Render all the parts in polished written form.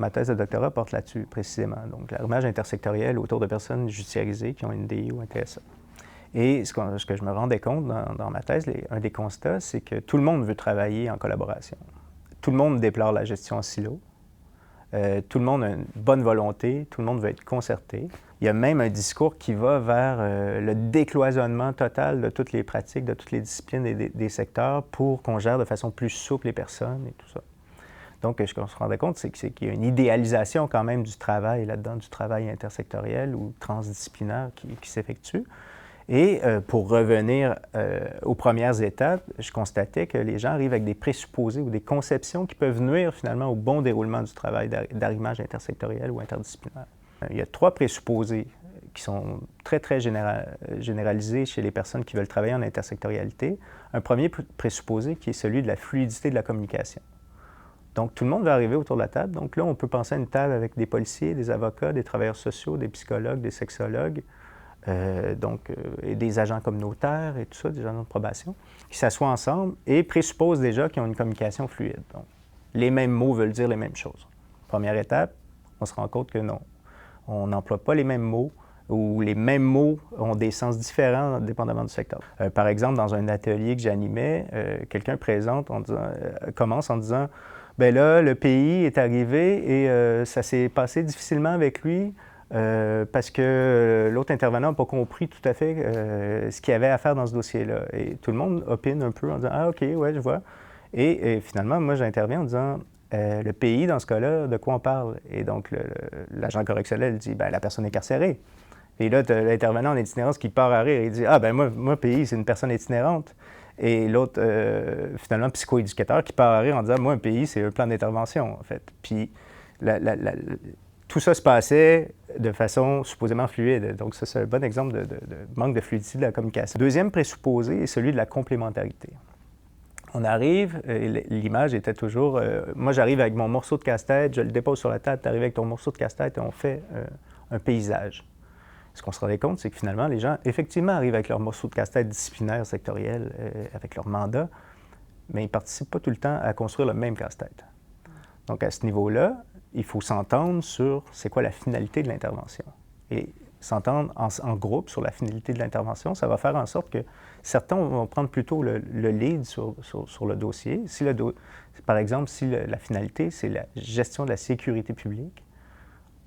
ma thèse de doctorat porte là-dessus, précisément. Donc, l'arrimage intersectoriel autour de personnes judiciarisées qui ont une DI ou un TSA. Et ce que je me rendais compte dans ma thèse, un des constats, c'est que tout le monde veut travailler en collaboration. Tout le monde déplore la gestion en silo. Tout le monde a une bonne volonté, tout le monde veut être concerté. Il y a même un discours qui va vers le décloisonnement total de toutes les pratiques, de toutes les disciplines et des secteurs pour qu'on gère de façon plus souple les personnes et tout ça. Donc, ce qu'on se rendait compte, c'est qu'il y a une idéalisation quand même du travail là-dedans, du travail intersectoriel ou transdisciplinaire qui s'effectue. Et pour revenir aux premières étapes, je constatais que les gens arrivent avec des présupposés ou des conceptions qui peuvent nuire finalement au bon déroulement du travail d'arrimage intersectoriel ou interdisciplinaire. Il y a 3 présupposés qui sont très, très généralisés chez les personnes qui veulent travailler en intersectorialité. Un premier présupposé qui est celui de la fluidité de la communication. Donc, tout le monde va arriver autour de la table. Donc là, on peut penser à une table avec des policiers, des avocats, des travailleurs sociaux, des psychologues, des sexologues, et des agents communautaires et tout ça, des agents de probation, qui s'assoient ensemble et présupposent déjà qu'ils ont une communication fluide. Donc, les mêmes mots veulent dire les mêmes choses. Première étape, on se rend compte que non. On n'emploie pas les mêmes mots ou les mêmes mots ont des sens différents dépendamment du secteur. Par exemple, dans un atelier que j'animais, quelqu'un commence en disant « Bien là, le pays est arrivé et ça s'est passé difficilement avec lui. » Parce que l'autre intervenant n'a pas compris tout à fait ce qu'il y avait à faire dans ce dossier-là. Et tout le monde opine un peu en disant « Ah, OK, ouais, je vois. » Et finalement, moi, j'interviens en disant le pays, dans ce cas-là, de quoi on parle? » Et donc, l'agent correctionnel dit « Bien, la personne est carcérée. » Et là, tu as l'intervenant en itinérance qui part à rire et il dit « Ah, ben moi, pays, c'est une personne itinérante. » Et l'autre, finalement, psychoéducateur qui part à rire en disant « Moi, un pays, c'est un plan d'intervention, en fait. » Puis, tout ça se passait de façon supposément fluide. Donc, ça, c'est un bon exemple de manque de fluidité de la communication. Deuxième présupposé est celui de la complémentarité. On arrive, et l'image était toujours, moi j'arrive avec mon morceau de casse-tête, je le dépose sur la table, tu arrives avec ton morceau de casse-tête et on fait un paysage. Ce qu'on se rendait compte, c'est que finalement, les gens, effectivement, arrivent avec leur morceau de casse-tête disciplinaire, sectoriel, avec leur mandat, mais ils ne participent pas tout le temps à construire le même casse-tête. Donc, à ce niveau-là, il faut s'entendre sur c'est quoi la finalité de l'intervention. Et s'entendre en groupe sur la finalité de l'intervention, ça va faire en sorte que certains vont prendre plutôt le lead sur le dossier. Par exemple, si la finalité, c'est la gestion de la sécurité publique,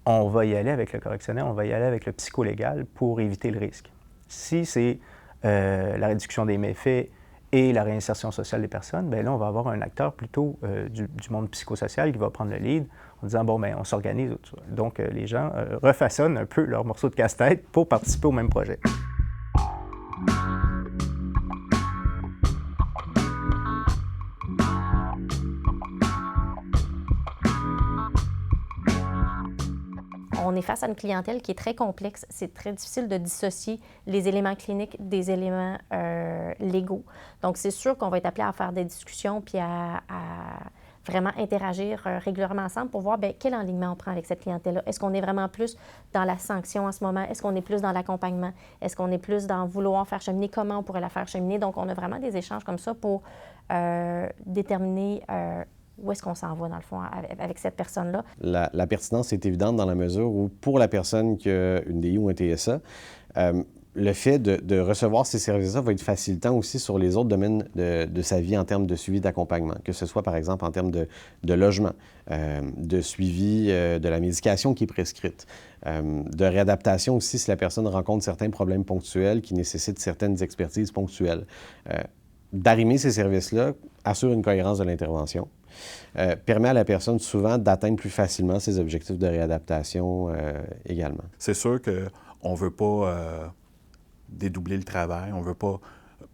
on va y aller avec le correctionnel, on va y aller avec le psycholégal pour éviter le risque. Si c'est la réduction des méfaits et la réinsertion sociale des personnes, bien là, on va avoir un acteur plutôt du monde psychosocial qui va prendre le lead en disant, bon, bien, on s'organise. Donc, les gens refaçonnent un peu leur morceau de casse-tête pour participer au même projet. On est face à une clientèle qui est très complexe. C'est très difficile de dissocier les éléments cliniques des éléments légaux. Donc, c'est sûr qu'on va être appelé à faire des discussions puis à vraiment interagir régulièrement ensemble pour voir bien, quel alignement on prend avec cette clientèle-là. Est-ce qu'on est vraiment plus dans la sanction en ce moment? Est-ce qu'on est plus dans l'accompagnement? Est-ce qu'on est plus dans vouloir faire cheminer? Comment on pourrait la faire cheminer? Donc, on a vraiment des échanges comme ça pour déterminer où est-ce qu'on s'en va, dans le fond, avec cette personne-là. La pertinence est évidente dans la mesure où, pour la personne qui a une DI ou un TSA, le fait de recevoir ces services-là va être facilitant aussi sur les autres domaines de sa vie en termes de suivi d'accompagnement, que ce soit, par exemple, en termes de logement, de suivi de la médication qui est prescrite, de réadaptation aussi si la personne rencontre certains problèmes ponctuels qui nécessitent certaines expertises ponctuelles. D'arrimer ces services-là assure une cohérence de l'intervention, permet à la personne souvent d'atteindre plus facilement ses objectifs de réadaptation également. C'est sûr qu'on ne veut pas dédoubler le travail, on ne veut pas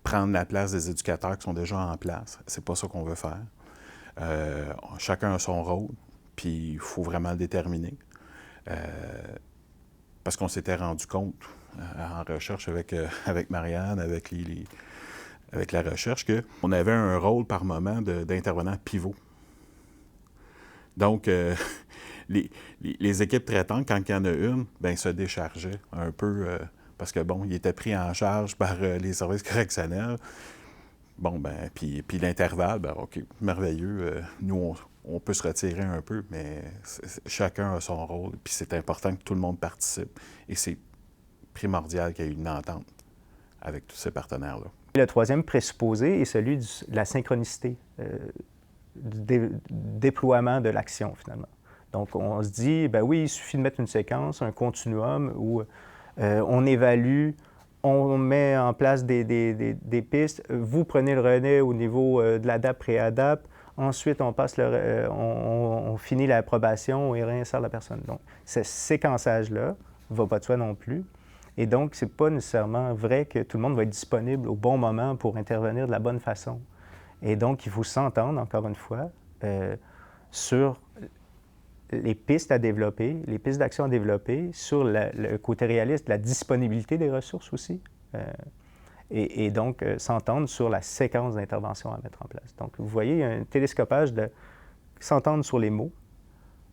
prendre la place des éducateurs qui sont déjà en place. C'est pas ça qu'on veut faire. Chacun a son rôle, puis il faut vraiment le déterminer. Parce qu'on s'était rendu compte en recherche avec Marianne, avec la recherche, qu'on avait un rôle par moment d'intervenant pivot. Donc, les équipes traitantes, quand il y en a une, bien, se déchargeaient un peu parce que, bon, ils étaient pris en charge par les services correctionnels. Bon, bien, puis l'intervalle, bien, OK, merveilleux. Nous, on peut se retirer un peu, mais chacun a son rôle, puis c'est important que tout le monde participe. Et c'est primordial qu'il y ait une entente avec tous ces partenaires-là. Le troisième présupposé est celui de la synchronicité, du déploiement de l'action, finalement. Donc, on se dit, ben oui, il suffit de mettre une séquence, un continuum où on évalue, on met en place des pistes, vous prenez le relais au niveau de l'ADAP, pré-ADAP, ensuite on finit l'approbation et réinsère la personne. Donc, ce séquençage-là ne va pas de soi non plus. Et donc, ce n'est pas nécessairement vrai que tout le monde va être disponible au bon moment pour intervenir de la bonne façon. Et donc, il faut s'entendre, encore une fois, sur les pistes à développer, les pistes d'action à développer, sur le côté réaliste, la disponibilité des ressources aussi, et donc s'entendre sur la séquence d'intervention à mettre en place. Donc, vous voyez, il y a un télescopage de s'entendre sur les mots,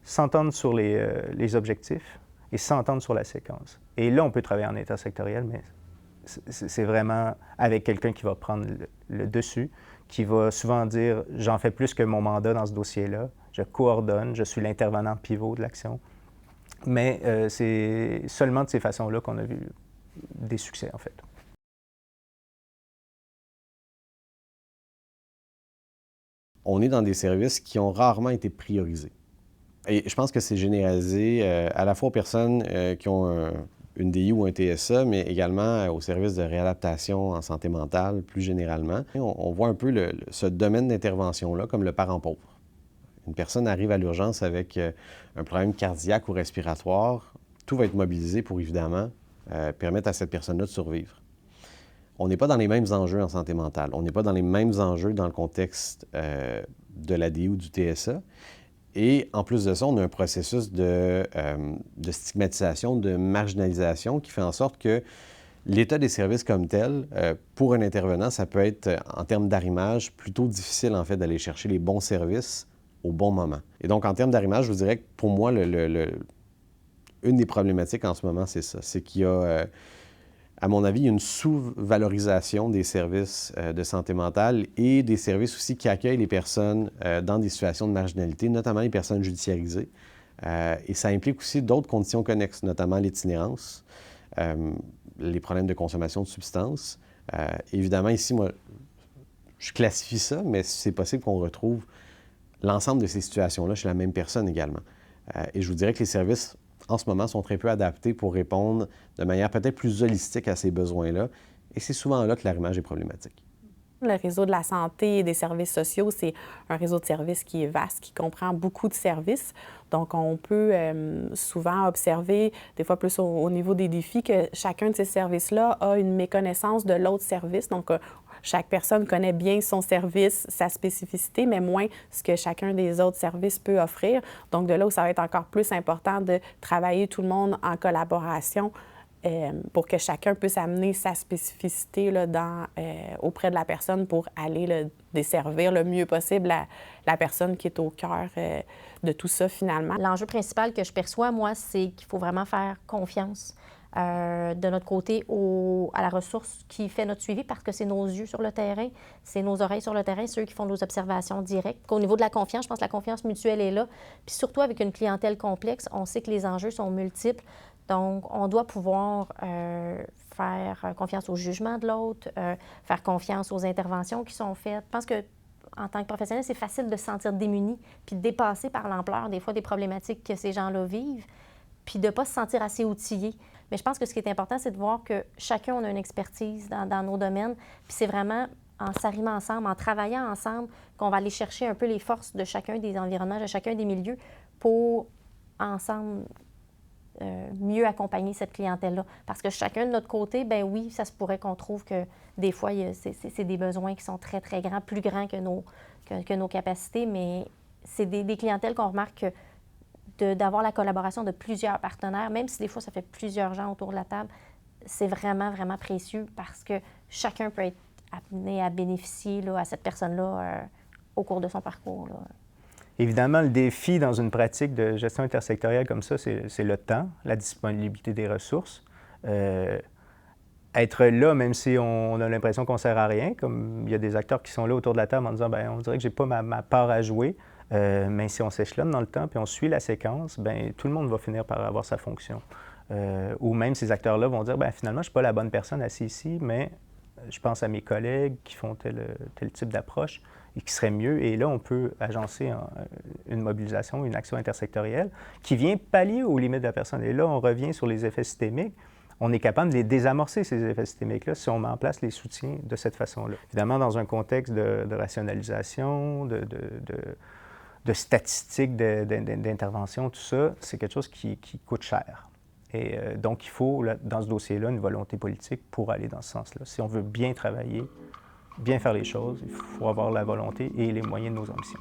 s'entendre sur les objectifs et s'entendre sur la séquence. Et là, on peut travailler en intersectoriel, mais c'est vraiment avec quelqu'un qui va prendre le dessus, qui va souvent dire « j'en fais plus que mon mandat dans ce dossier-là ». Je coordonne, je suis l'intervenant pivot de l'action. Mais c'est seulement de ces façons-là qu'on a vu des succès, en fait. On est dans des services qui ont rarement été priorisés. Et je pense que c'est généralisé à la fois aux personnes qui ont une DI ou un TSA, mais également aux services de réadaptation en santé mentale, plus généralement. On voit un peu ce domaine d'intervention-là comme le parent pauvre. Une personne arrive à l'urgence avec un problème cardiaque ou respiratoire, tout va être mobilisé pour, évidemment, permettre à cette personne-là de survivre. On n'est pas dans les mêmes enjeux en santé mentale. On n'est pas dans les mêmes enjeux dans le contexte de l'ADI ou du TSA. Et en plus de ça, on a un processus de stigmatisation, de marginalisation qui fait en sorte que l'état des services comme tel, pour un intervenant, ça peut être, en termes d'arrimage, plutôt difficile, en fait, d'aller chercher les bons services au bon moment. Et donc, en termes d'arrimage, je vous dirais que pour moi, une des problématiques en ce moment, c'est ça. C'est qu'il y a, à mon avis, une sous-valorisation des services de santé mentale et des services aussi qui accueillent les personnes dans des situations de marginalité, notamment les personnes judiciarisées. Et ça implique aussi d'autres conditions connexes, notamment l'itinérance, les problèmes de consommation de substances. Évidemment, ici, moi, je classifie ça, mais c'est possible qu'on retrouve l'ensemble de ces situations-là chez la même personne également. Et je vous dirais que les services, en ce moment, sont très peu adaptés pour répondre de manière peut-être plus holistique à ces besoins-là. Et c'est souvent là que l'arrimage est problématique. Le réseau de la santé et des services sociaux, c'est un réseau de services qui est vaste, qui comprend beaucoup de services. Donc, on peut souvent observer, des fois plus au niveau des défis, que chacun de ces services-là a une méconnaissance de l'autre service. Donc, chaque personne connaît bien son service, sa spécificité, mais moins ce que chacun des autres services peut offrir. Donc, de là où ça va être encore plus important de travailler tout le monde en collaboration pour que chacun puisse amener sa spécificité là, auprès de la personne pour aller desservir le mieux possible la personne qui est au cœur de tout ça, finalement. L'enjeu principal que je perçois, moi, c'est qu'il faut vraiment faire confiance de notre côté à la ressource qui fait notre suivi, parce que c'est nos yeux sur le terrain, c'est nos oreilles sur le terrain, ceux qui font nos observations directes. Au niveau de la confiance, je pense que la confiance mutuelle est là. Puis surtout avec une clientèle complexe, on sait que les enjeux sont multiples. Donc, on doit pouvoir faire confiance au jugement de l'autre, faire confiance aux interventions qui sont faites. Je pense que en tant que professionnel, c'est facile de se sentir démuni puis dépassé par l'ampleur des fois des problématiques que ces gens-là vivent, puis de ne pas se sentir assez outillé. Mais je pense que ce qui est important, c'est de voir que chacun on a une expertise dans nos domaines, puis c'est vraiment en s'arrimant ensemble, en travaillant ensemble, qu'on va aller chercher un peu les forces de chacun des environnements, de chacun des milieux, pour ensemble mieux accompagner cette clientèle-là. Parce que chacun de notre côté, ben oui, ça se pourrait qu'on trouve que des fois, c'est des besoins qui sont très, très grands, plus grands que nos capacités, mais c'est des clientèles qu'on remarque d'avoir la collaboration de plusieurs partenaires, même si des fois, ça fait plusieurs gens autour de la table, c'est vraiment, vraiment précieux parce que chacun peut être amené à bénéficier là, à cette personne-là au cours de son parcours, là. Évidemment, le défi dans une pratique de gestion intersectorielle comme ça, c'est le temps, la disponibilité des ressources. Être là, même si on a l'impression qu'on ne sert à rien, comme il y a des acteurs qui sont là autour de la table en disant « bien, on dirait que je n'ai pas ma part à jouer », Mais si on s'échelonne dans le temps puis on suit la séquence, bien, tout le monde va finir par avoir sa fonction. Ou même ces acteurs-là vont dire, bien, finalement, je ne suis pas la bonne personne assise ici, mais je pense à mes collègues qui font tel type d'approche et qui serait mieux. Et là, on peut agencer une mobilisation, une action intersectorielle qui vient pallier aux limites de la personne. Et là, on revient sur les effets systémiques. On est capable de les désamorcer, ces effets systémiques-là, si on met en place les soutiens de cette façon-là. Évidemment, dans un contexte de rationalisation, de statistiques, d'intervention, tout ça, c'est quelque chose qui coûte cher. Et donc, il faut, là, dans ce dossier-là, une volonté politique pour aller dans ce sens-là. Si on veut bien travailler, bien faire les choses, il faut avoir la volonté et les moyens de nos ambitions.